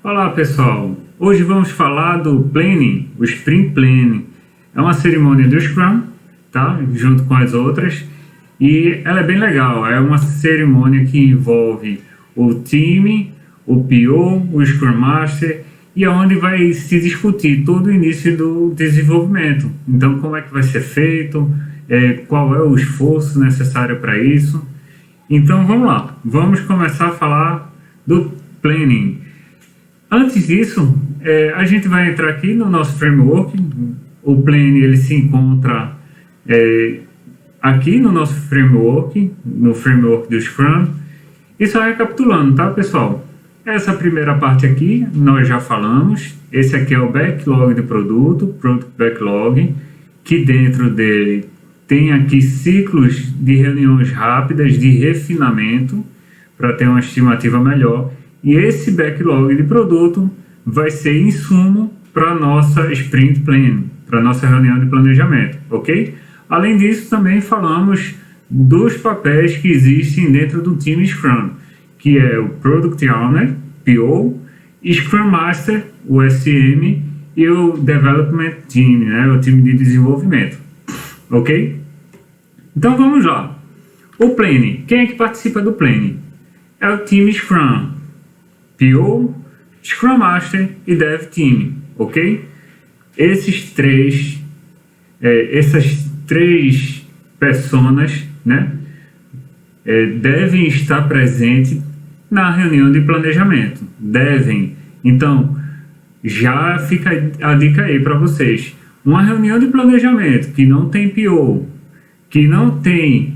Olá pessoal, hoje vamos falar do Planning, o Sprint Planning. É uma cerimônia do Scrum, tá? Junto com as outras, e ela é bem legal. É uma cerimônia que envolve o time, o PO, o Scrum Master, e é onde vai se discutir todo o início do desenvolvimento. Então, como é que vai ser feito, qual é o esforço necessário para isso. Então, vamos lá. Vamos começar a falar do Planning. Antes disso, a gente vai entrar aqui no nosso framework. O Planning ele se encontra aqui no nosso framework, no framework do Scrum. E só recapitulando, tá, pessoal? Essa primeira parte aqui, nós já falamos. Esse aqui é o backlog do produto, Product Backlog, que dentro dele tem aqui ciclos de reuniões rápidas de refinamento, para ter uma estimativa melhor. E esse backlog de produto vai ser insumo para a nossa Sprint Plan, para a nossa reunião de planejamento, ok? Além disso, também falamos dos papéis que existem dentro do time Scrum, que é o Product Owner, PO, Scrum Master, o SM, e o Development Team, né, o time de desenvolvimento, ok? Então vamos lá. O Planning, quem é que participa do Planning? É o time Scrum, PO, Scrum Master e Dev Team, ok? Essas três personas, né, devem estar presentes na reunião de planejamento. Devem. Então, já fica a dica aí para vocês. Uma reunião de planejamento que não tem PO, que não tem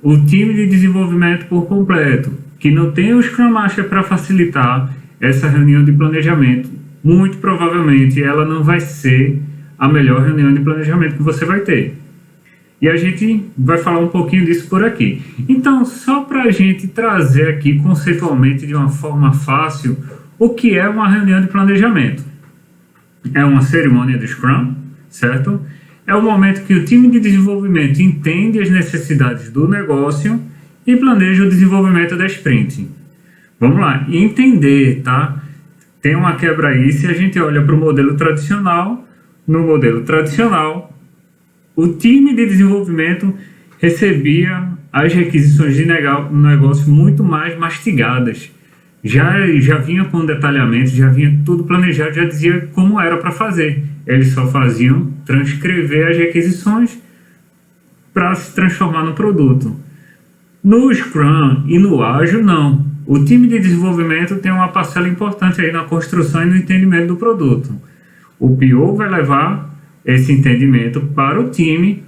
o time de desenvolvimento por completo, que não tem o Scrum Master para facilitar essa reunião de planejamento, muito provavelmente ela não vai ser a melhor reunião de planejamento que você vai ter. E a gente vai falar um pouquinho disso por aqui. Então, só para a gente trazer aqui conceitualmente de uma forma fácil, o que é uma reunião de planejamento? É uma cerimônia do Scrum, certo? É o momento que o time de desenvolvimento entende as necessidades do negócio e planeja o desenvolvimento da sprint. Vamos lá, entender, tá? Tem uma quebra aí, se a gente olha para o modelo tradicional, no modelo tradicional, o time de desenvolvimento recebia as requisições de negócio muito mais mastigadas. Já vinha com detalhamento, já vinha tudo planejado, já dizia como era para fazer. Eles só faziam transcrever as requisições para se transformar no produto. No Scrum e no Ágil, não. O time de desenvolvimento tem uma parcela importante aí na construção e no entendimento do produto. O PO vai levar esse entendimento para o time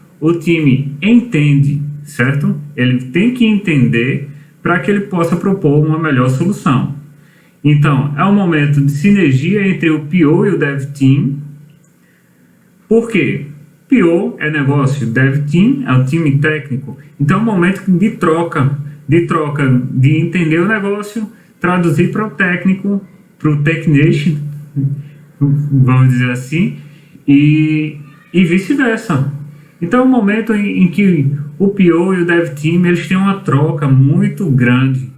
entende, certo? Ele tem que entender para que ele possa propor uma melhor solução. Então, é um momento de sinergia entre o PO e o Dev Team. Por quê? PO é negócio, Dev Team é o time técnico. Então, é um momento de troca, de entender o negócio, traduzir para o técnico, para o technician, vamos dizer assim, e vice-versa. Então, é um momento em que o PO e o Dev Team eles têm uma troca muito grande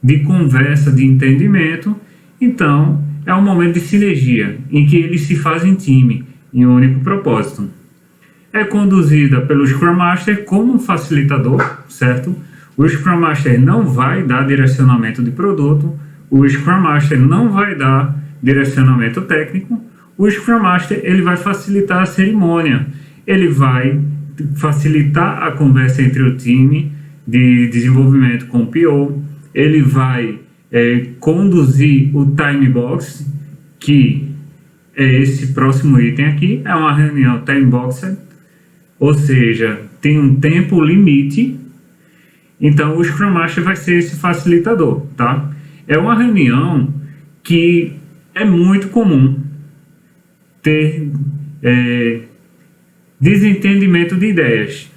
de conversa, de entendimento. Então, é um momento de sinergia, em que eles se fazem time, em um único propósito. É conduzida pelo Scrum Master como um facilitador, certo? O Scrum Master não vai dar direcionamento de produto, o Scrum Master não vai dar direcionamento técnico, o Scrum Master ele vai facilitar a cerimônia, ele vai facilitar a conversa entre o time de desenvolvimento com o PO, ele vai conduzir o time box, que é esse próximo item aqui, é uma reunião time boxed, ou seja, tem um tempo limite. Então o Scrum Master vai ser esse facilitador, tá? É uma reunião que é muito comum ter desentendimento de ideias.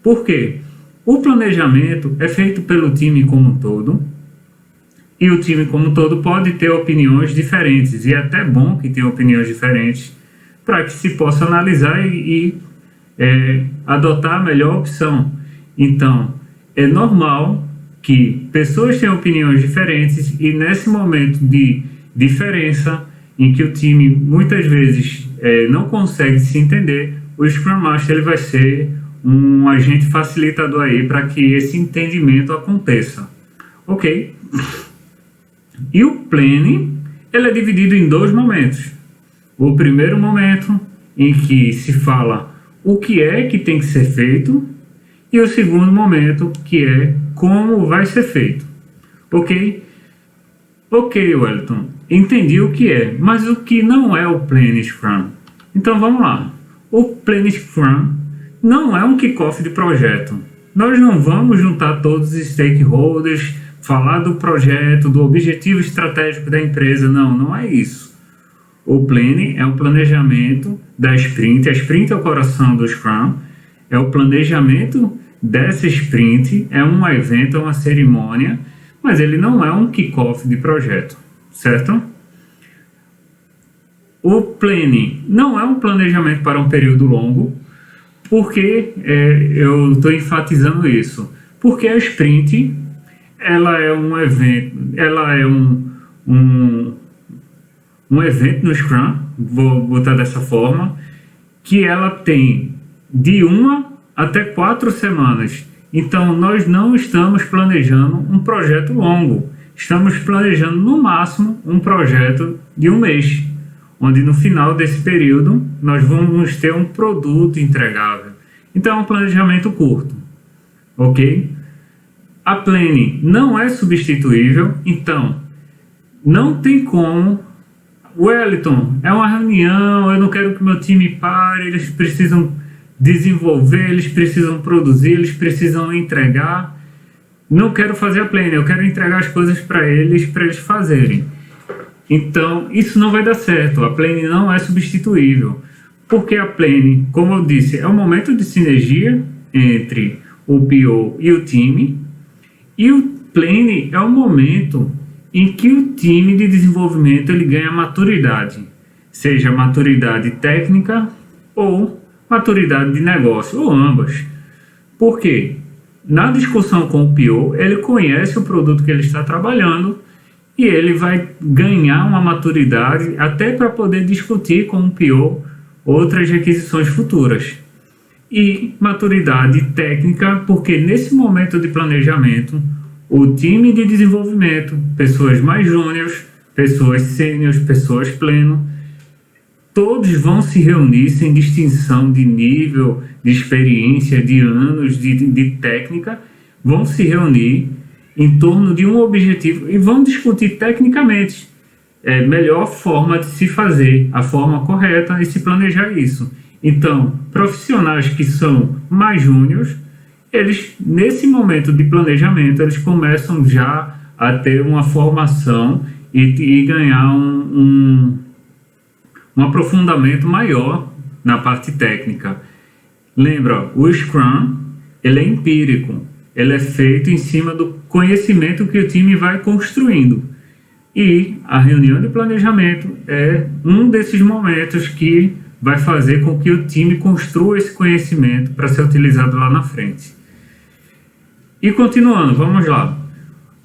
Por quê? O planejamento é feito pelo time como um todo, e o time como um todo pode ter opiniões diferentes, e é até bom que tenha opiniões diferentes, para que se possa analisar e adotar a melhor opção. Então, é normal que pessoas tenham opiniões diferentes, e nesse momento de diferença, em que o time muitas vezes não consegue se entender, o Scrum Master ele vai ser um agente facilitador aí para que esse entendimento aconteça. Ok? E o planning, ele é dividido em 2 momentos. O primeiro momento, em que se fala o que é que tem que ser feito, e o segundo momento, que é como vai ser feito. Ok? Ok, Wellington, entendi o que é, mas o que não é o Planning Scrum? Então vamos lá. O Planning Scrum não é um kickoff de projeto. Nós não vamos juntar todos os stakeholders, falar do projeto, do objetivo estratégico da empresa. Não é isso. O Planning é o planejamento da sprint. A sprint é o coração do Scrum. É o planejamento dessa sprint. É um evento, é uma cerimônia, mas ele não é um kickoff de projeto, certo? O Planning não é um planejamento para um período longo. Por que eu estou enfatizando isso? Porque a sprint, ela é um evento, ela é um evento no Scrum, vou botar dessa forma, que ela tem de 1 até 4 semanas. Então, nós não estamos planejando um projeto longo. Estamos planejando, no máximo, um projeto de 1 mês, onde no final desse período nós vamos ter um produto entregável. Então, é um planejamento curto. Ok? A planning não é substituível, então não tem como. Wellington, é uma reunião, eu não quero que meu time pare, eles precisam desenvolver, eles precisam produzir, eles precisam entregar. Não quero fazer a planning, eu quero entregar as coisas para eles fazerem. Então, isso não vai dar certo. A planning não é substituível. Porque a planning, como eu disse, é um momento de sinergia entre o PO e o time. E o planning é o momento em que o time de desenvolvimento ele ganha maturidade. Seja maturidade técnica ou maturidade de negócio, ou ambas. Por quê? Na discussão com o PO, ele conhece o produto que ele está trabalhando e ele vai ganhar uma maturidade até para poder discutir com o PO outras requisições futuras. E maturidade técnica, porque nesse momento de planejamento, o time de desenvolvimento, pessoas mais júniores, pessoas sêniores, pessoas pleno, todos vão se reunir sem distinção de nível, de experiência, de anos, de técnica, vão se reunir em torno de um objetivo e vão discutir tecnicamente a melhor forma de se fazer, a forma correta de se planejar isso. Então, profissionais que são mais júniores, eles, nesse momento de planejamento, eles começam já a ter uma formação e ganhar um aprofundamento maior na parte técnica. Lembra, o Scrum, ele é empírico, ele é feito em cima do conhecimento que o time vai construindo. E a reunião de planejamento é um desses momentos que vai fazer com que o time construa esse conhecimento para ser utilizado lá na frente. E continuando, vamos lá.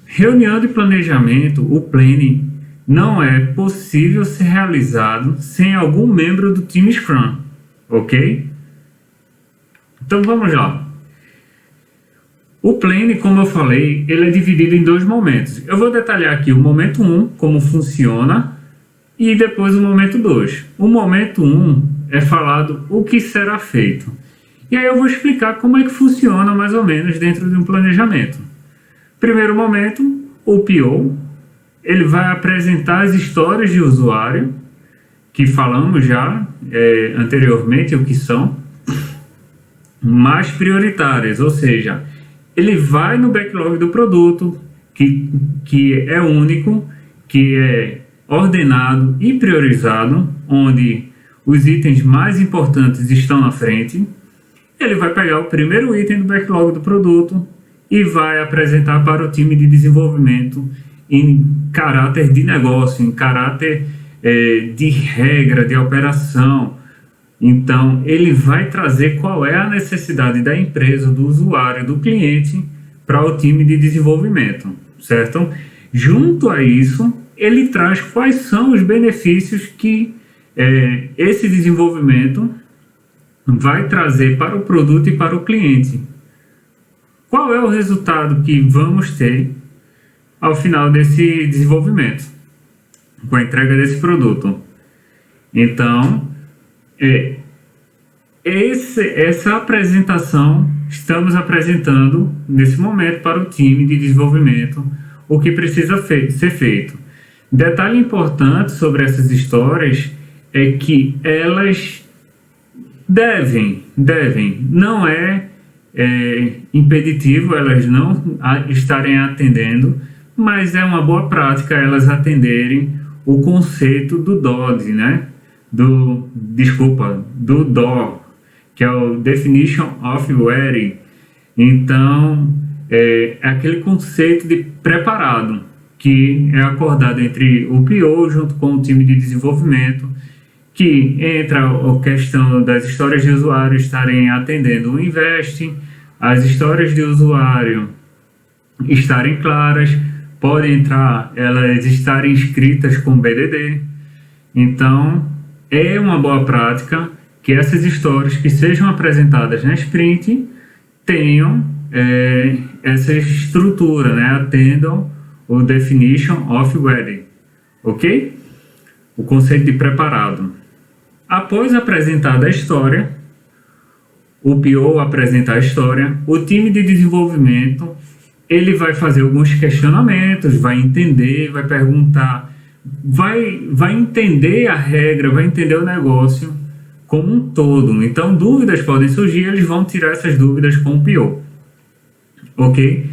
Reunião de planejamento, o planning, não é possível ser realizado sem algum membro do time Scrum, ok? Então vamos lá. O planning, como eu falei, ele é dividido em 2 momentos. Eu vou detalhar aqui o momento 1, como funciona, e depois o momento 2. O momento 1 é falado o que será feito. E aí eu vou explicar como é que funciona mais ou menos dentro de um planejamento. Primeiro momento, o PO, ele vai apresentar as histórias de usuário, que falamos já anteriormente o que são, mais prioritárias, ou seja, ele vai no backlog do produto, que é único, que é ordenado e priorizado, onde os itens mais importantes estão na frente. Ele vai pegar o primeiro item do backlog do produto e vai apresentar para o time de desenvolvimento em caráter de negócio, em caráter de regra, de operação. Então, ele vai trazer qual é a necessidade da empresa, do usuário, do cliente para o time de desenvolvimento, certo? Junto a isso, ele traz quais são os benefícios que esse desenvolvimento vai trazer para o produto e para o cliente. Qual é o resultado que vamos ter ao final desse desenvolvimento, com a entrega desse produto? Então, essa apresentação estamos apresentando nesse momento para o time de desenvolvimento o que precisa ser feito. Detalhe importante sobre essas histórias é que elas devem, não é impeditivo elas não estarem atendendo, mas é uma boa prática elas atenderem o conceito do DOD, né? do DOR, que é o Definition of Ready. Então, é aquele conceito de preparado, que é acordado entre o PO junto com o time de desenvolvimento, que entra a questão das histórias de usuário estarem atendendo o investing, as histórias de usuário estarem claras, podem entrar elas estarem escritas com BDD. Então, é uma boa prática que essas histórias que sejam apresentadas na sprint tenham essa estrutura, né? Atendam o Definition of Ready, ok? O conceito de preparado. Após apresentada a história, o PO apresenta a história, o time de desenvolvimento ele vai fazer alguns questionamentos, vai entender, vai perguntar, vai entender a regra, vai entender o negócio como um todo. Então, dúvidas podem surgir, eles vão tirar essas dúvidas com o PO, ok?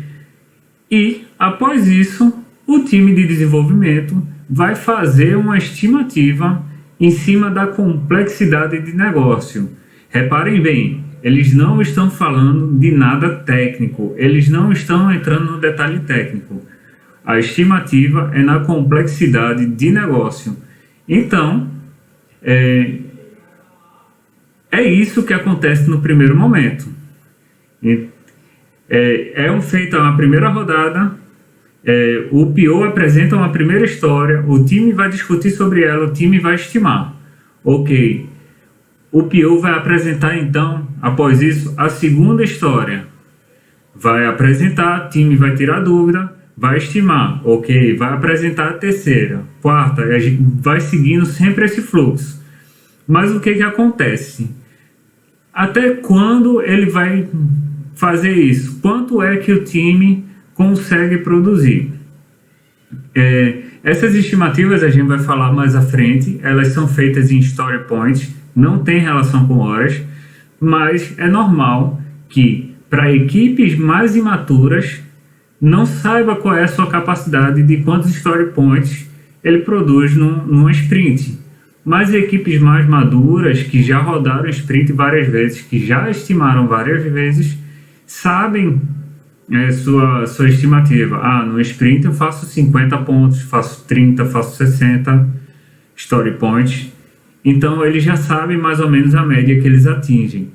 E, após isso, o time de desenvolvimento vai fazer uma estimativa em cima da complexidade de negócio. Reparem bem, eles não estão falando de nada técnico, eles não estão entrando no detalhe técnico. A estimativa é na complexidade de negócio. Então, é isso que acontece no primeiro momento. Feita uma primeira rodada, o PO apresenta uma primeira história, o time vai discutir sobre ela, o time vai estimar. Ok, o PO vai apresentar então, após isso, a segunda história. Vai apresentar, o time vai tirar dúvida, vai estimar. Ok, vai apresentar a terceira, quarta, e a gente vai seguindo sempre esse fluxo. Mas o que acontece? Até quando ele vai fazer isso? Quanto é que o time consegue produzir? Essas estimativas a gente vai falar mais à frente, elas são feitas em story points, não tem relação com horas, mas é normal que para equipes mais imaturas não saiba qual é a sua capacidade de quantos story points ele produz numa sprint. Mas equipes mais maduras, que já rodaram sprint várias vezes, que já estimaram várias vezes, sabem sua estimativa. No sprint eu faço 50 pontos, faço 30, faço 60 story points. Então eles já sabem mais ou menos a média que eles atingem.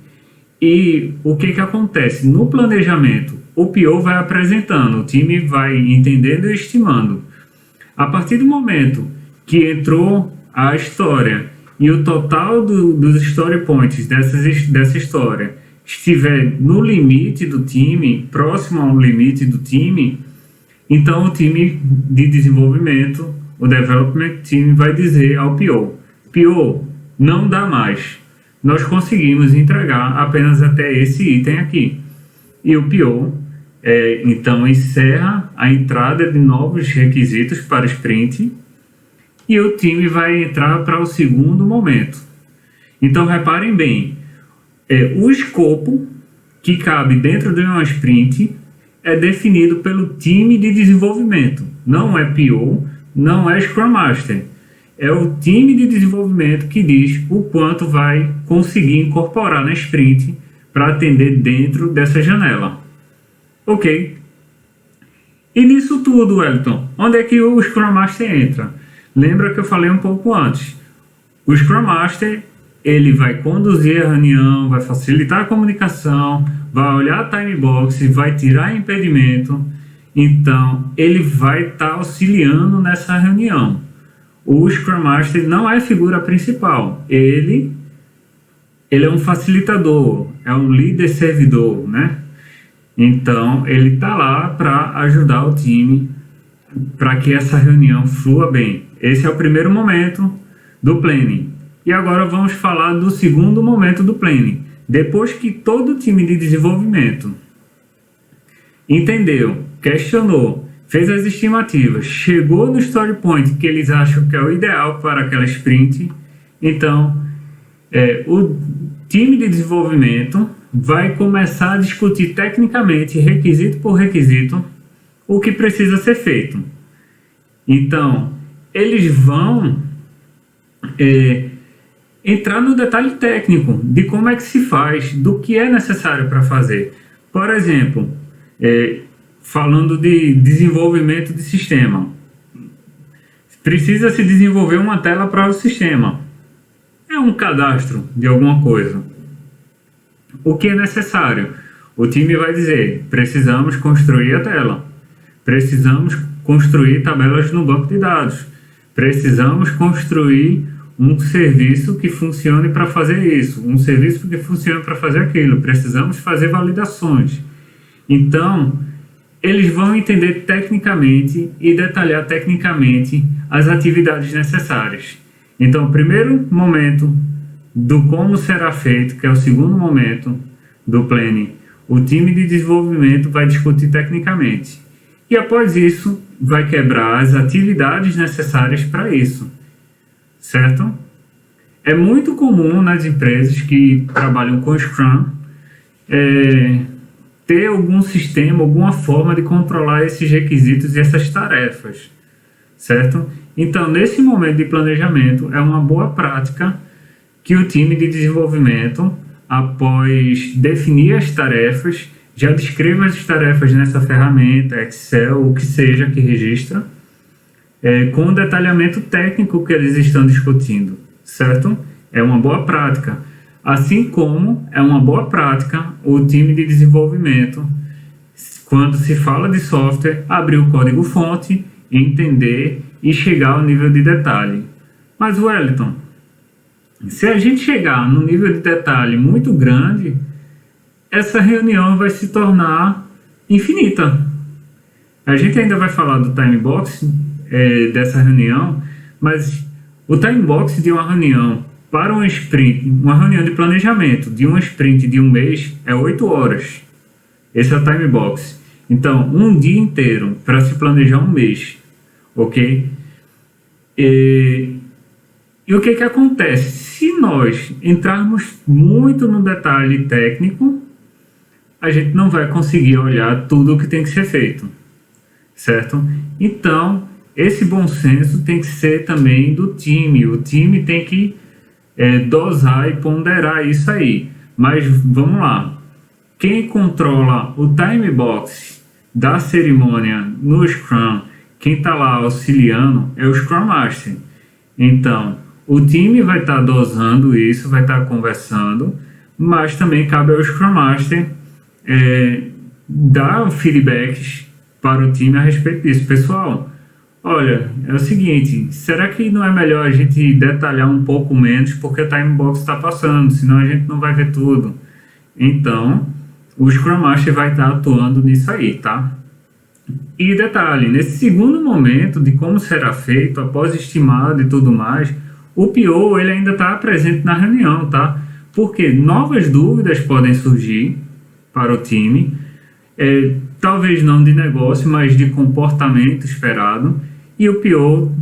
E o que acontece? No planejamento, o PO vai apresentando, o time vai entendendo e estimando. A partir do momento que entrou a história e o total dos story points dessa história estiver no limite do time, próximo ao limite do time, então o time de desenvolvimento, o development team, vai dizer ao PO: PO, não dá mais, nós conseguimos entregar apenas até esse item aqui. E o PO então encerra a entrada de novos requisitos para o sprint e o time vai entrar para o segundo momento. Então reparem bem, o escopo que cabe dentro de uma sprint é definido pelo time de desenvolvimento, não é PO, não é Scrum Master. É o time de desenvolvimento que diz o quanto vai conseguir incorporar na sprint para atender dentro dessa janela. Ok? E nisso tudo, Wellington, onde é que o Scrum Master entra? Lembra que eu falei um pouco antes. O Scrum Master, ele vai conduzir a reunião, vai facilitar a comunicação, vai olhar a time box, vai tirar impedimento. Então, ele vai estar auxiliando nessa reunião. O Scrum Master não é a figura principal. Ele é um facilitador, é um líder servidor, né? Então, ele está lá para ajudar o time para que essa reunião flua bem. Esse é o primeiro momento do planning. E agora vamos falar do segundo momento do planning. Depois que todo o time de desenvolvimento entendeu, questionou, fez as estimativas, chegou no story point que eles acham que é o ideal para aquela sprint, então o time de desenvolvimento vai começar a discutir tecnicamente, requisito por requisito, o que precisa ser feito. Então, eles vão entrar no detalhe técnico de como é que se faz, do que é necessário para fazer. Por exemplo, falando de desenvolvimento de sistema, precisa se desenvolver uma tela para o sistema. É um cadastro de alguma coisa. O que é necessário? O time vai dizer, precisamos construir a tela, precisamos construir tabelas no banco de dados, precisamos construir um serviço que funcione para fazer isso, um serviço que funcione para fazer aquilo, precisamos fazer validações. Então, eles vão entender tecnicamente e detalhar tecnicamente as atividades necessárias. Então, o primeiro momento do como será feito, que é o segundo momento do planning, o time de desenvolvimento vai discutir tecnicamente. E após isso, vai quebrar as atividades necessárias para isso. Certo? É muito comum nas empresas que trabalham com Scrum ter algum sistema, alguma forma de controlar esses requisitos e essas tarefas. Certo? Então, nesse momento de planejamento, é uma boa prática que o time de desenvolvimento, após definir as tarefas, já descreva as tarefas nessa ferramenta, Excel, o que seja que registra, com o detalhamento técnico que eles estão discutindo, certo? É uma boa prática. Assim como é uma boa prática o time de desenvolvimento, quando se fala de software, abrir o código-fonte, entender e chegar ao nível de detalhe. Mas, Wellington, se a gente chegar num nível de detalhe muito grande, essa reunião vai se tornar infinita. A gente ainda vai falar do time box dessa reunião, mas o time box de uma reunião para um sprint, uma reunião de planejamento de um sprint de um mês é 8 horas. Esse é o time box. Então, um dia inteiro para se planejar um mês, ok? E o que acontece? Se nós entrarmos muito no detalhe técnico, a gente não vai conseguir olhar tudo o que tem que ser feito, certo? Então, esse bom senso tem que ser também do time. O time tem que dosar e ponderar isso aí. Mas vamos lá. Quem controla o time box da cerimônia no Scrum, quem está lá auxiliando, é o Scrum Master. Então, o time vai estar dosando isso, vai estar conversando, mas também cabe ao Scrum Master dar feedbacks para o time a respeito disso. Pessoal, olha, é o seguinte, será que não é melhor a gente detalhar um pouco menos porque o time box está passando, senão a gente não vai ver tudo. Então, o Scrum Master vai estar atuando nisso aí, tá? E detalhe, nesse segundo momento de como será feito, após estimado e tudo mais, o PO ele ainda está presente na reunião, tá? Porque novas dúvidas podem surgir para o time, talvez não de negócio, mas de comportamento esperado, e o PO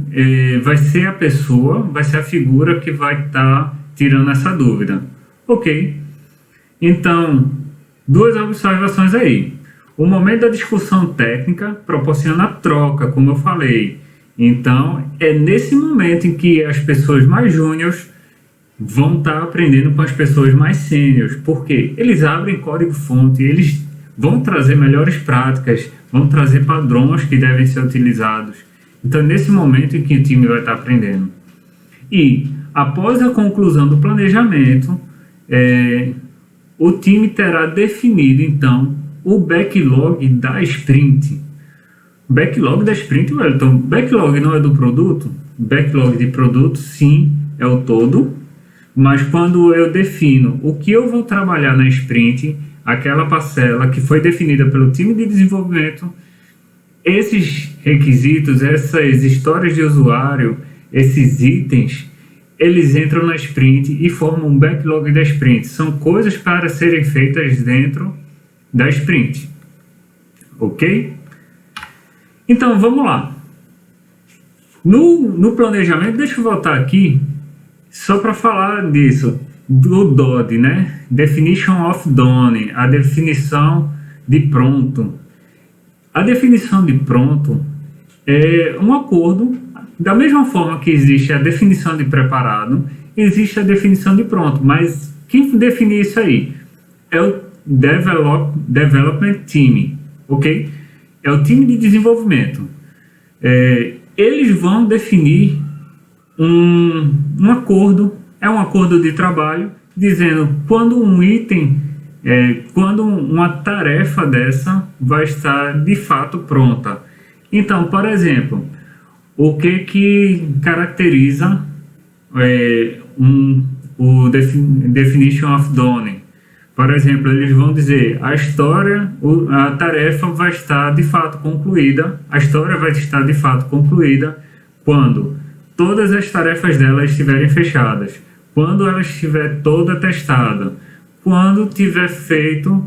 vai ser a pessoa, vai ser a figura que vai estar tirando essa dúvida. Ok? Então, duas observações aí. O momento da discussão técnica proporciona troca, como eu falei. Então, é nesse momento em que as pessoas mais júniores vão estar aprendendo com as pessoas mais sêniores. Por quê? Eles abrem código-fonte, eles vão trazer melhores práticas, vão trazer padrões que devem ser utilizados. Então, é nesse momento em que o time vai estar aprendendo. E, após a conclusão do planejamento, o time terá definido, então, o backlog da sprint. Backlog da sprint, Wellington, backlog não é do produto? Backlog de produto, sim, é o todo, mas quando eu defino o que eu vou trabalhar na sprint, aquela parcela que foi definida pelo time de desenvolvimento, esses requisitos, essas histórias de usuário, esses itens, eles entram na sprint e formam um backlog da sprint. São coisas para serem feitas dentro da sprint. Ok? Então, vamos lá. No planejamento, deixa eu voltar aqui, só para falar disso, do DOD, né? Definition of Done, a definição de pronto. A definição de pronto é um acordo, da mesma forma que existe a definição de preparado, existe a definição de pronto, mas quem define isso aí? É o Development Team, ok? É o time de desenvolvimento. Eles vão definir um acordo, é um acordo de trabalho, dizendo quando um item, quando uma tarefa dessa vai estar de fato pronta. Então, por exemplo, o que caracteriza o Definition of Done? Por exemplo, eles vão dizer a tarefa vai estar de fato concluída, a história vai estar de fato concluída quando todas as tarefas dela estiverem fechadas, quando ela estiver toda testada, quando tiver feito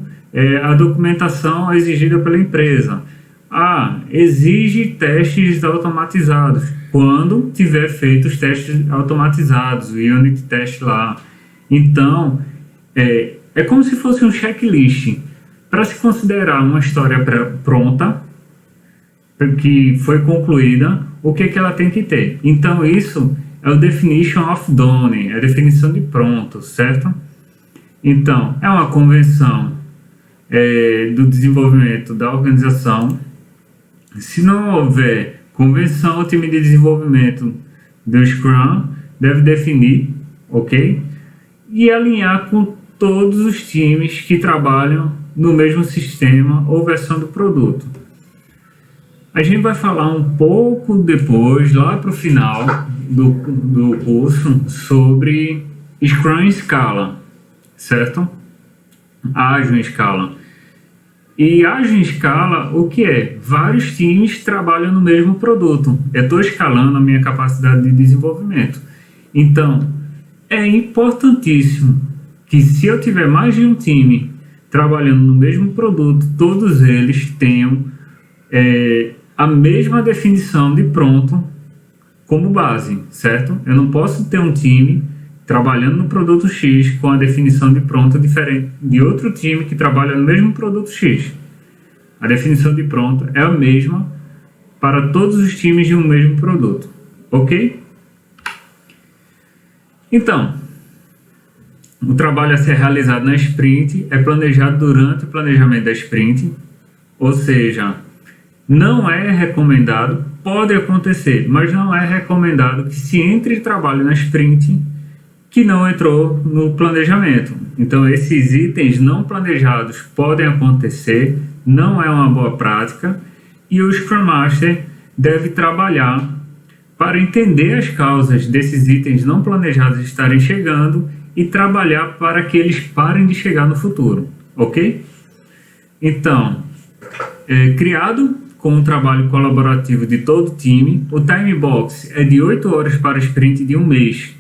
a documentação exigida pela empresa. Exige testes automatizados, quando tiver feito os testes automatizados, o unit test lá. Então, é como se fosse um checklist para se considerar uma história pronta, que foi concluída, o que ela tem que ter. Então, isso é o Definition of Done, é a definição de pronto, certo? Então, é uma convenção do desenvolvimento da organização. Se não houver convenção, o time de desenvolvimento do Scrum deve definir, ok? E alinhar com todos os times que trabalham no mesmo sistema ou versão do produto. A gente vai falar um pouco depois, lá para o final do curso, sobre Scrum em escala, certo? Ágil em escala. E ágil em escala, o que é? Vários times trabalham no mesmo produto. Eu estou escalando a minha capacidade de desenvolvimento. Então, é importantíssimo que se eu tiver mais de um time trabalhando no mesmo produto, todos eles tenham a mesma definição de pronto como base, certo? Eu não posso ter um time trabalhando no produto X com a definição de pronto diferente de outro time que trabalha no mesmo produto X. A definição de pronto é a mesma para todos os times de um mesmo produto, ok? Então, o trabalho a ser realizado na sprint é planejado durante o planejamento da sprint, ou seja, não é recomendado, pode acontecer, mas não é recomendado que se entre trabalho na sprint que não entrou no planejamento. Então, esses itens não planejados podem acontecer, não é uma boa prática, e o Scrum Master deve trabalhar para entender as causas desses itens não planejados estarem chegando e trabalhar para que eles parem de chegar no futuro, ok? Então, criado com um trabalho colaborativo de todo o time, o time box é de 8 horas para sprint de um mês.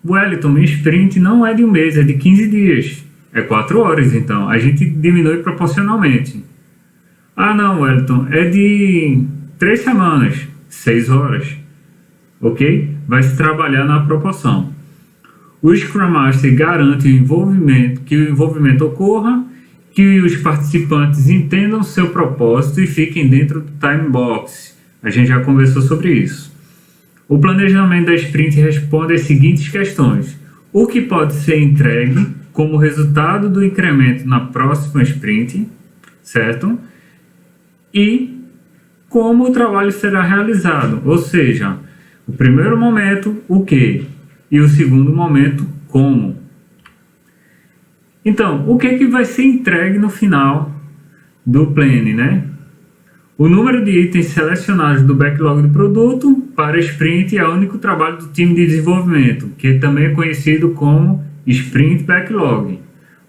Wellington, minha sprint não é de um mês, é de 15 dias. É 4 horas, então. A gente diminui proporcionalmente. Não, Wellington, é de 3 semanas, 6 horas. Ok? Vai se trabalhar na proporção. O Scrum Master garante que o envolvimento ocorra, que os participantes entendam seu propósito e fiquem dentro do time box. A gente já conversou sobre isso. O planejamento da sprint responde às seguintes questões: o que pode ser entregue como resultado do incremento na próxima sprint, certo? E como o trabalho será realizado, ou seja, o primeiro momento, o que, e o segundo momento, como. Então, o que vai ser entregue no final do planning, né? O número de itens selecionados do backlog do produto para sprint é o único trabalho do time de desenvolvimento, que também é conhecido como sprint backlog,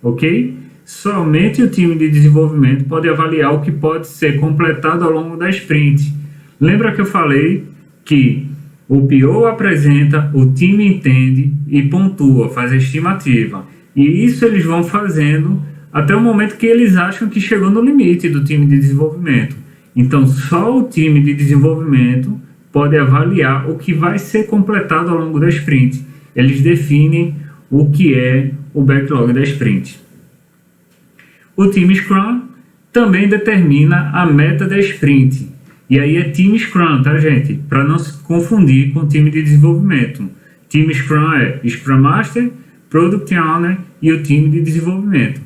ok? Somente o time de desenvolvimento pode avaliar o que pode ser completado ao longo da sprint. Lembra que eu falei que o PO apresenta, o time entende e pontua, faz a estimativa. E isso eles vão fazendo até o momento que eles acham que chegou no limite do time de desenvolvimento. Então, só o time de desenvolvimento pode avaliar o que vai ser completado ao longo da sprint. Eles definem o que é o backlog da sprint. O time Scrum também determina a meta da sprint. E aí é time Scrum, tá, gente? Para não se confundir com o time de desenvolvimento. Time Scrum é Scrum Master, Product Owner e o time de desenvolvimento.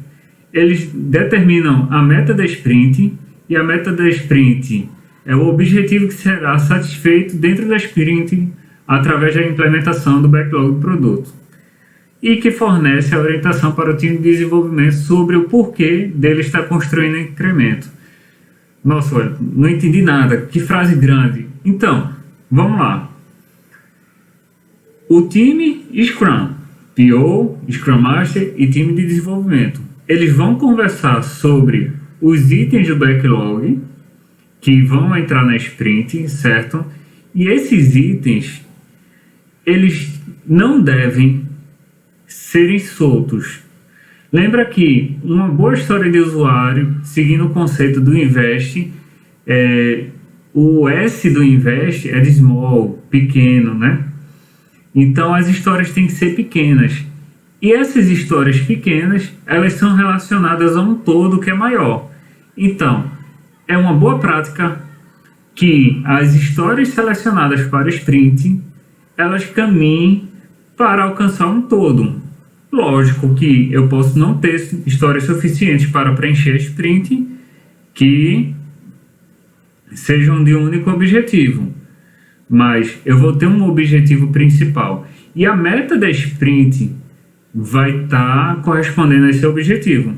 Eles determinam a meta da sprint, e a meta da sprint é o objetivo que será satisfeito dentro da sprint através da implementação do backlog do produto, e que fornece a orientação para o time de desenvolvimento sobre o porquê dele estar construindo incremento. Nossa, olha, não entendi nada, que frase grande. Então, vamos lá. O time Scrum, PO, Scrum Master e time de desenvolvimento, eles vão conversar sobre os itens do backlog que vão entrar na sprint, certo? E esses itens, eles não devem serem soltos. Lembra que uma boa história de usuário, seguindo o conceito do invest, o S do invest é de small, pequeno, né? Então as histórias têm que ser pequenas. E essas histórias pequenas, elas são relacionadas a um todo que é maior. Então, é uma boa prática que as histórias selecionadas para sprint, elas caminhem para alcançar um todo. Lógico que eu posso não ter histórias suficientes para preencher a sprint que sejam de um único objetivo, mas eu vou ter um objetivo principal. E a meta da sprint vai estar correspondendo a esse objetivo.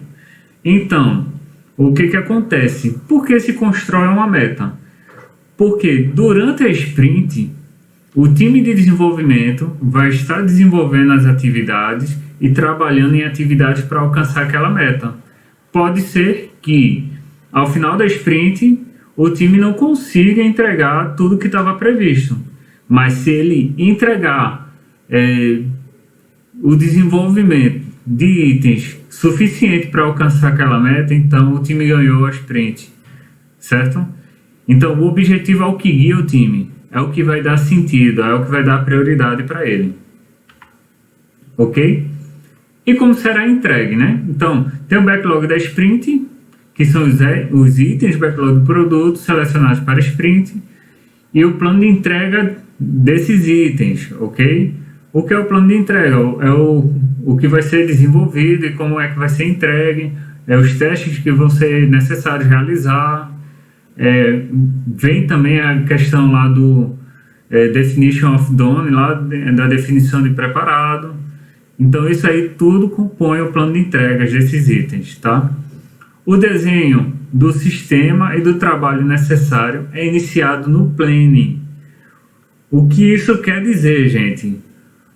Então, o que acontece? Por que se constrói uma meta? Porque durante a sprint, o time de desenvolvimento vai estar desenvolvendo as atividades e trabalhando em atividades para alcançar aquela meta. Pode ser que, ao final da sprint, o time não consiga entregar tudo que estava previsto. Mas se ele entregar o desenvolvimento de itens suficiente para alcançar aquela meta, então o time ganhou a sprint, certo? Então o objetivo é o que guia o time, é o que vai dar sentido, é o que vai dar prioridade para ele, ok? E como será entregue, né? Então tem o backlog da sprint, que são os itens backlog do produto selecionados para sprint, e o plano de entrega desses itens, ok? O que é o plano de entrega? É o que vai ser desenvolvido e como é que vai ser entregue, os testes que vão ser necessários realizar. Vem também a questão lá do definition of done, lá da definição de preparado. Então isso aí tudo compõe o plano de entregas desses itens, tá? O desenho do sistema e do trabalho necessário é iniciado no planning. O que isso quer dizer, gente?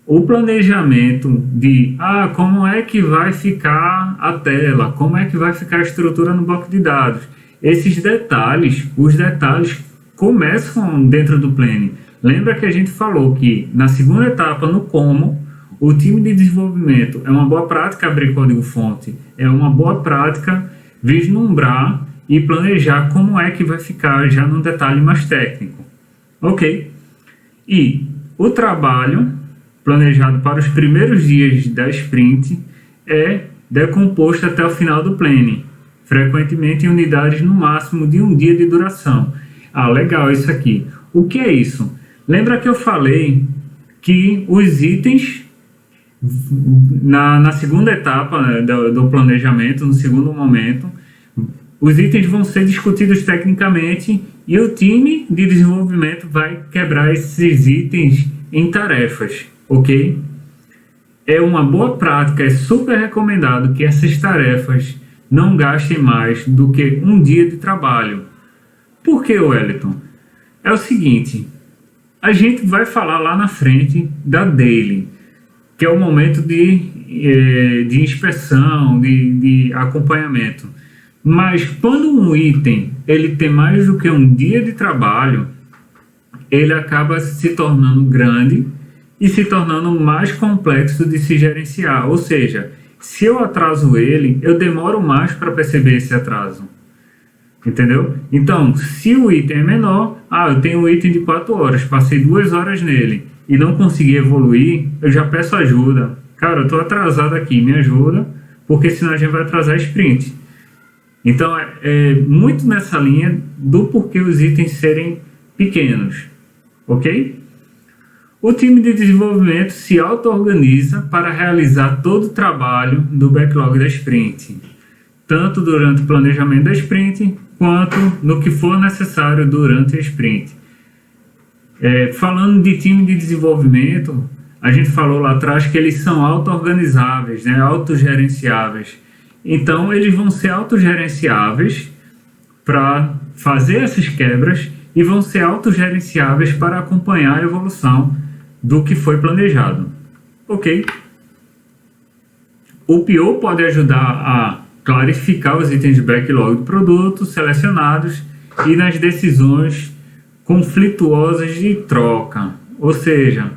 O planejamento de como é que vai ficar a tela, como é que vai ficar a estrutura no banco de dados. Esses detalhes, os detalhes começam dentro do planning. Lembra que a gente falou que na segunda etapa, no como, o time de desenvolvimento é uma boa prática abrir código-fonte, é uma boa prática vislumbrar e planejar como é que vai ficar já num detalhe mais técnico. Ok? E o trabalho planejado para os primeiros dias da sprint é decomposto até o final do planning, frequentemente em unidades no máximo de um dia de duração. Legal isso aqui. O que é isso? Lembra que eu falei que os itens na segunda etapa, né, do planejamento, no segundo momento, os itens vão ser discutidos tecnicamente e o time de desenvolvimento vai quebrar esses itens em tarefas, ok? É uma boa prática, é super recomendado que essas tarefas não gastem mais do que um dia de trabalho. Por que, Wellington? É o seguinte, a gente vai falar lá na frente da daily, que é o momento de inspeção, de acompanhamento. Mas quando um item ele tem mais do que um dia de trabalho, ele acaba se tornando grande e se tornando mais complexo de se gerenciar. Ou seja, se eu atraso ele, eu demoro mais para perceber esse atraso. Entendeu? Então, se o item é menor, eu tenho um item de 4 horas, passei 2 horas nele e não consegui evoluir, eu já peço ajuda. Cara, eu estou atrasado aqui, me ajuda, porque senão a gente vai atrasar a sprint. Então, é muito nessa linha do porquê os itens serem pequenos, ok? O time de desenvolvimento se auto-organiza para realizar todo o trabalho do backlog da sprint, tanto durante o planejamento da sprint, quanto no que for necessário durante a sprint. Falando de time de desenvolvimento, a gente falou lá atrás que eles são auto-organizáveis, né, autogerenciáveis. Então, eles vão ser autogerenciáveis para fazer essas quebras e vão ser autogerenciáveis para acompanhar a evolução do que foi planejado. Ok? O PO pode ajudar a clarificar os itens de backlog do produto selecionados e nas decisões conflituosas de troca. Ou seja,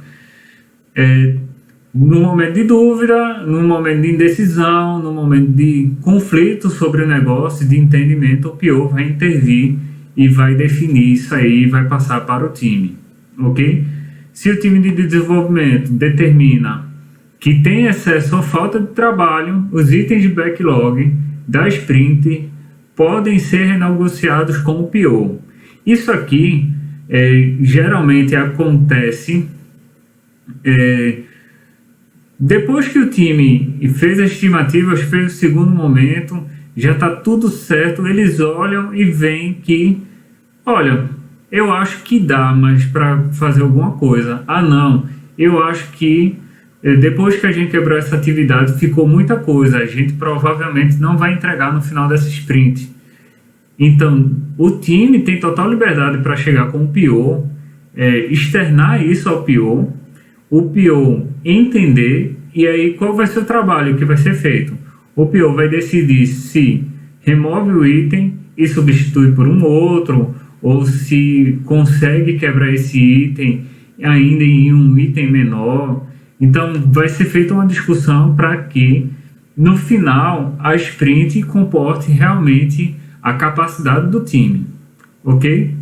no momento de dúvida, no momento de indecisão, no momento de conflito sobre o negócio, de entendimento, o PO vai intervir e vai definir isso aí e vai passar para o time. Ok? Se o time de desenvolvimento determina que tem excesso ou falta de trabalho, os itens de backlog da sprint podem ser renegociados com o PO. Isso aqui geralmente acontece depois que o time fez as estimativas, fez o segundo momento, já está tudo certo, eles olham e veem que, olha, eu acho que dá, mas para fazer alguma coisa. Não, eu acho que depois que a gente quebrou essa atividade, ficou muita coisa. A gente provavelmente não vai entregar no final dessa sprint. Então, o time tem total liberdade para chegar com o PO, externar isso ao PO, o PO entender, e aí qual vai ser o trabalho que vai ser feito. O PO vai decidir se remove o item e substitui por um outro, ou se consegue quebrar esse item ainda em um item menor. Então, vai ser feita uma discussão para que, no final, a sprint comporte realmente a capacidade do time, ok?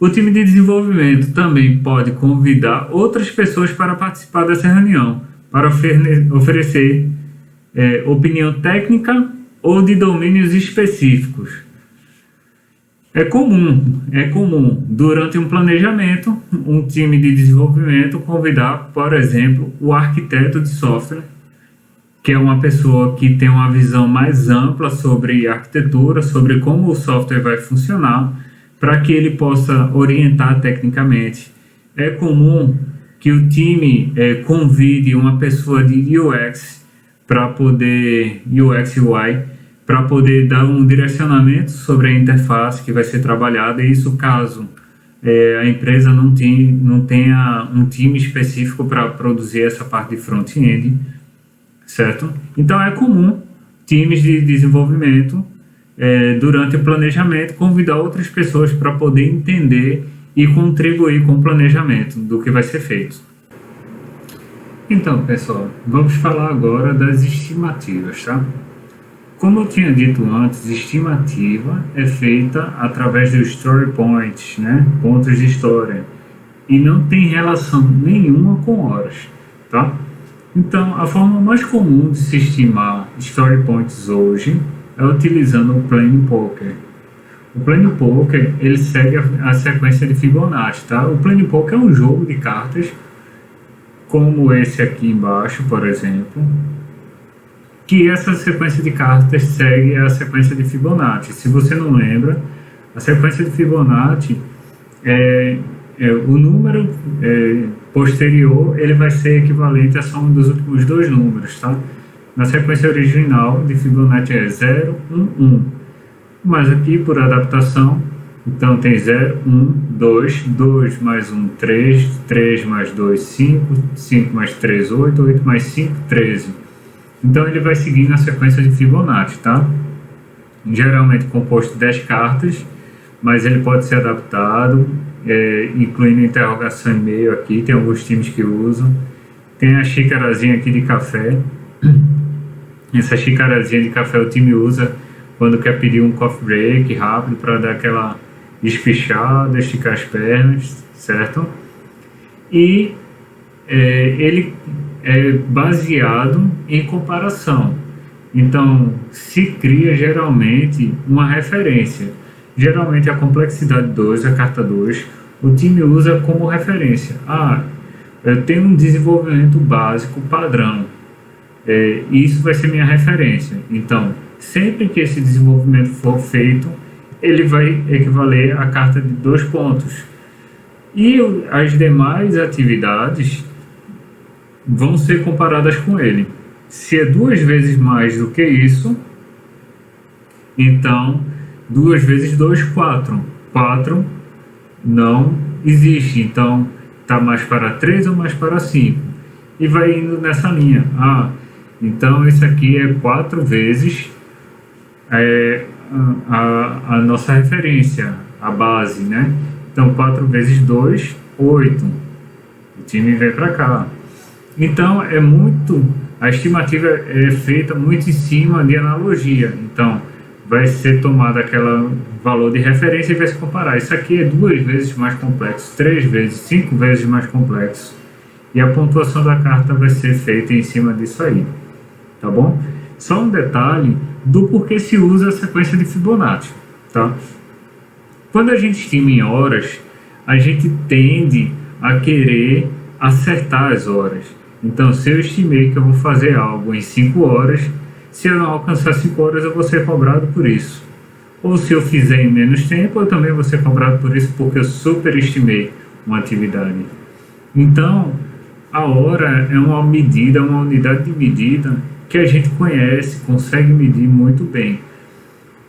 O time de desenvolvimento também pode convidar outras pessoas para participar dessa reunião, para oferecer opinião técnica ou de domínios específicos. É comum, durante um planejamento, um time de desenvolvimento convidar, por exemplo, o arquiteto de software, que é uma pessoa que tem uma visão mais ampla sobre arquitetura, sobre como o software vai funcionar, para que ele possa orientar tecnicamente. É comum que o time convide uma pessoa de UX para poder, UX e UI, para poder dar um direcionamento sobre a interface que vai ser trabalhada, e isso caso a empresa não tenha um time específico para produzir essa parte de front-end, certo? Então é comum times de desenvolvimento, durante o planejamento, convidar outras pessoas para poder entender e contribuir com o planejamento do que vai ser feito. Então, pessoal, vamos falar agora das estimativas, tá? Como eu tinha dito antes, estimativa é feita através dos story points, né? Pontos de história, e não tem relação nenhuma com horas, tá? Então, a forma mais comum de se estimar story points hoje é utilizando o Planning Poker. O Planning Poker, ele segue a sequência de Fibonacci, tá? O Planning Poker é um jogo de cartas, como esse aqui embaixo, por exemplo, que essa sequência de cartas segue a sequência de Fibonacci. Se você não lembra, a sequência de Fibonacci o número posterior, ele vai ser equivalente à soma dos últimos dois números, tá? Na sequência original de Fibonacci é 0, 1, 1. mas aqui por adaptação, então tem 0, 1, 2, 2 mais 1, 3, 3 mais 2, 5, 5 mais 3, 8, 8 mais 5, 13. Então ele vai seguir na sequência de Fibonacci, tá? Geralmente composto de 10 cartas, mas ele pode ser adaptado, incluindo interrogação e meio aqui, tem alguns times que usam. Tem a xicarazinha aqui de café. Essa xicarazinha de café o time usa quando quer pedir um coffee break rápido para dar aquela espichada, esticar as pernas, certo? E ele é baseado em comparação. Então, se cria geralmente uma referência. Geralmente a complexidade 2, a carta 2, o time usa como referência. Eu tenho um desenvolvimento básico padrão. Isso vai ser minha referência. Então, sempre que esse desenvolvimento for feito, ele vai equivaler à carta de 2 pontos. E as demais atividades vão ser comparadas com ele. Se é 2 vezes mais do que isso, então 2 vezes 2, 4. 4 não existe, então está mais para 3 ou mais para 5. E vai indo nessa linha. Então isso aqui é 4 vezes a nossa referência, a base, né? Então 4 vezes 2, 8. O time vem para cá. Então a estimativa é feita muito em cima de analogia. Então vai ser tomado aquele valor de referência e vai se comparar. Isso aqui é 2 vezes mais complexo, 3 vezes, 5 vezes mais complexo. E a pontuação da carta vai ser feita em cima disso aí. Tá bom? Só um detalhe do porquê se usa a sequência de Fibonacci, tá? Quando a gente estima em horas, a gente tende a querer acertar as horas. Então, se eu estimei que eu vou fazer algo em 5 horas, se eu não alcançar 5 horas, eu vou ser cobrado por isso. Ou se eu fizer em menos tempo, eu também vou ser cobrado por isso, porque eu superestimei uma atividade. Então, a hora é uma medida, uma unidade de medida que a gente conhece, consegue medir muito bem.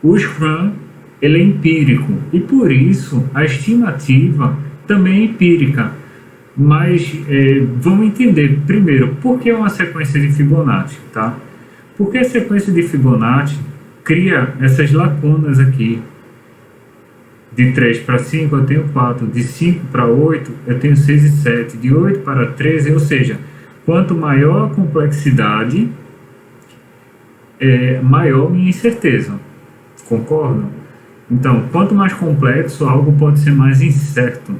O Scrum, ele é empírico, e por isso a estimativa também é empírica. Mas vamos entender primeiro por que uma sequência de Fibonacci, tá? Porque a sequência de Fibonacci cria essas lacunas aqui. De 3 para 5 eu tenho 4, de 5 para 8 eu tenho 6 e 7, de 8 para 13, ou seja, quanto maior a complexidade, maior minha incerteza. Concordam? Então, quanto mais complexo, algo pode ser mais incerto.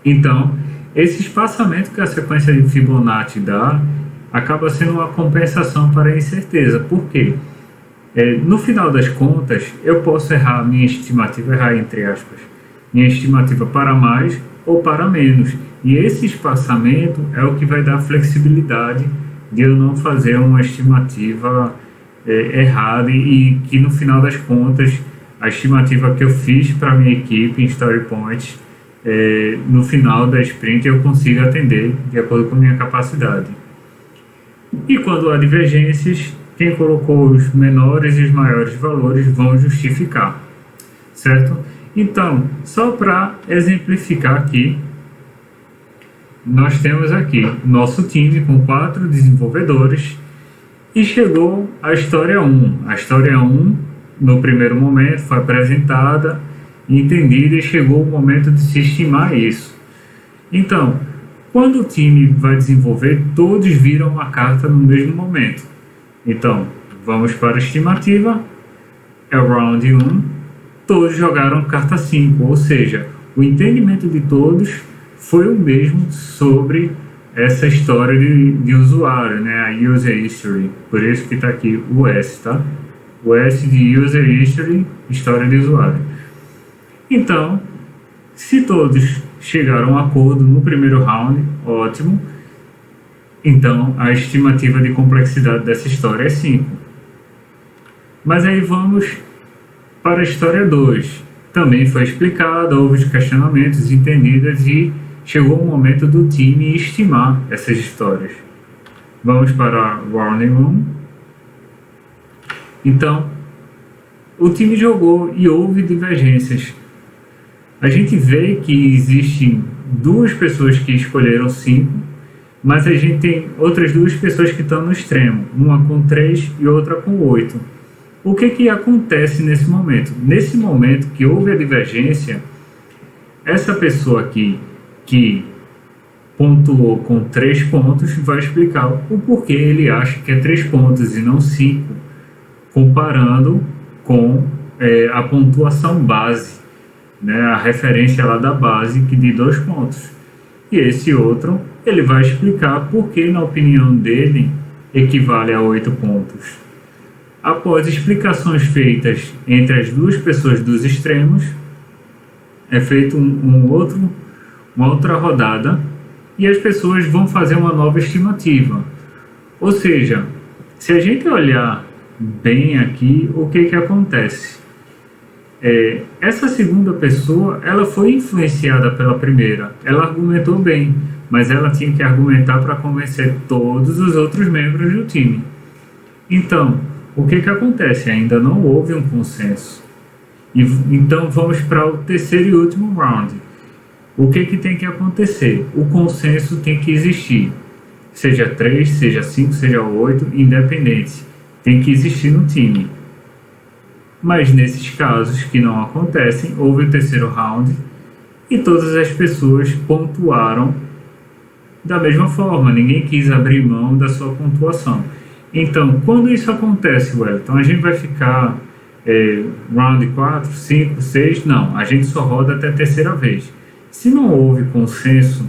Então, esse espaçamento que a sequência de Fibonacci dá acaba sendo uma compensação para a incerteza. Por quê? No final das contas, eu posso errar minha estimativa, errar entre aspas, minha estimativa para mais ou para menos. E esse espaçamento é o que vai dar flexibilidade de eu não fazer uma estimativa errada e que no final das contas, a estimativa que eu fiz para a minha equipe em Story Point, no final da sprint eu consigo atender de acordo com a minha capacidade. E quando há divergências, quem colocou os menores e os maiores valores vão justificar, certo? Então, só para exemplificar aqui, nós temos aqui nosso time com 4 desenvolvedores e chegou a história 1. A história 1, no primeiro momento, foi apresentada, entendida e chegou o momento de se estimar isso. Então, quando o time vai desenvolver, todos viram uma carta no mesmo momento. Então, vamos para a estimativa, é o round 1, todos jogaram carta 5, ou seja, o entendimento de todos foi o mesmo sobre essa história de usuário, né? A User History, por isso que está aqui o S, tá? O S de User History, história de usuário. Então, se todos chegaram a um acordo no primeiro round, ótimo. Então, a estimativa de complexidade dessa história é 5. Mas aí vamos para a história 2. Também foi explicada, houve questionamentos entendidos e chegou o momento do time estimar essas histórias. Vamos para a Round 1. Então, o time jogou e houve divergências. A gente vê que existem 2 pessoas que escolheram 5, mas a gente tem outras 2 pessoas que estão no extremo, uma com 3 e outra com 8. O que acontece nesse momento? Nesse momento que houve a divergência, essa pessoa aqui que pontuou com 3 pontos vai explicar o porquê ele acha que é 3 pontos e não 5, comparando com a pontuação base, né, a referência lá da base que de 2 pontos. E esse outro, ele vai explicar por que, na opinião dele, equivale a 8 pontos. Após explicações feitas entre as 2 pessoas dos extremos, é feito uma outra rodada e as pessoas vão fazer uma nova estimativa. Ou seja, se a gente olhar bem aqui, o que acontece? Essa segunda pessoa, ela foi influenciada pela primeira, ela argumentou bem, mas ela tinha que argumentar para convencer todos os outros membros do time. Então, o que acontece? Ainda não houve um consenso. Então, vamos para o terceiro e último round. O que tem que acontecer? O consenso tem que existir. Seja 3, seja 5, seja 8, independente. Tem que existir no time. Mas nesses casos que não acontecem, houve o terceiro round e todas as pessoas pontuaram da mesma forma. Ninguém quis abrir mão da sua pontuação. Então, quando isso acontece, Wellington, a gente vai ficar round 4, 5, 6? Não, a gente só roda até a terceira vez. Se não houve consenso,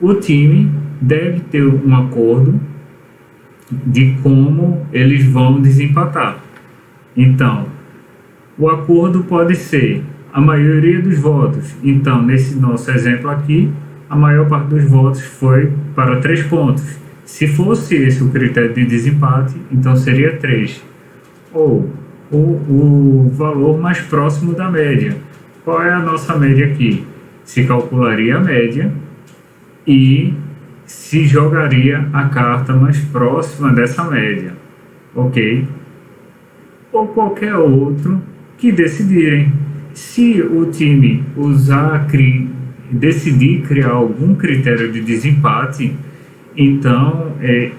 o time deve ter um acordo de como eles vão desempatar. Então, o acordo pode ser a maioria dos votos. Então, nesse nosso exemplo aqui, a maior parte dos votos foi para 3 pontos. Se fosse esse o critério de desempate, então seria 3. Ou o valor mais próximo da média. Qual é a nossa média aqui? Se calcularia a média e se jogaria a carta mais próxima dessa média. Ok? Ou qualquer outro que decidirem. Se o time decidir criar algum critério de desempate, então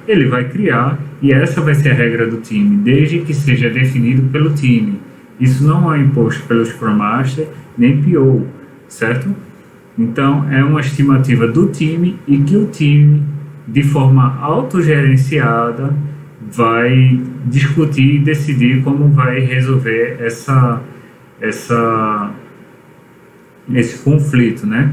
ele vai criar e essa vai ser a regra do time, desde que seja definido pelo time. Isso não é imposto pelo Scrum Master nem PO, certo? Então é uma estimativa do time e que o time, de forma autogerenciada, vai discutir e decidir como vai resolver esse conflito, né?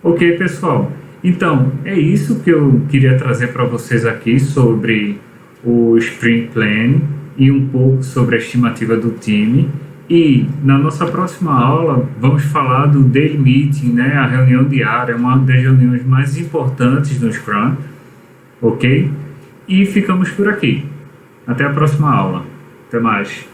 Ok, pessoal. Então, é isso que eu queria trazer para vocês aqui sobre o Sprint Planning e um pouco sobre a estimativa do time. E na nossa próxima aula vamos falar do Daily Meeting, né? A reunião diária, uma das reuniões mais importantes no Scrum, ok? E ficamos por aqui. Até a próxima aula. Até mais.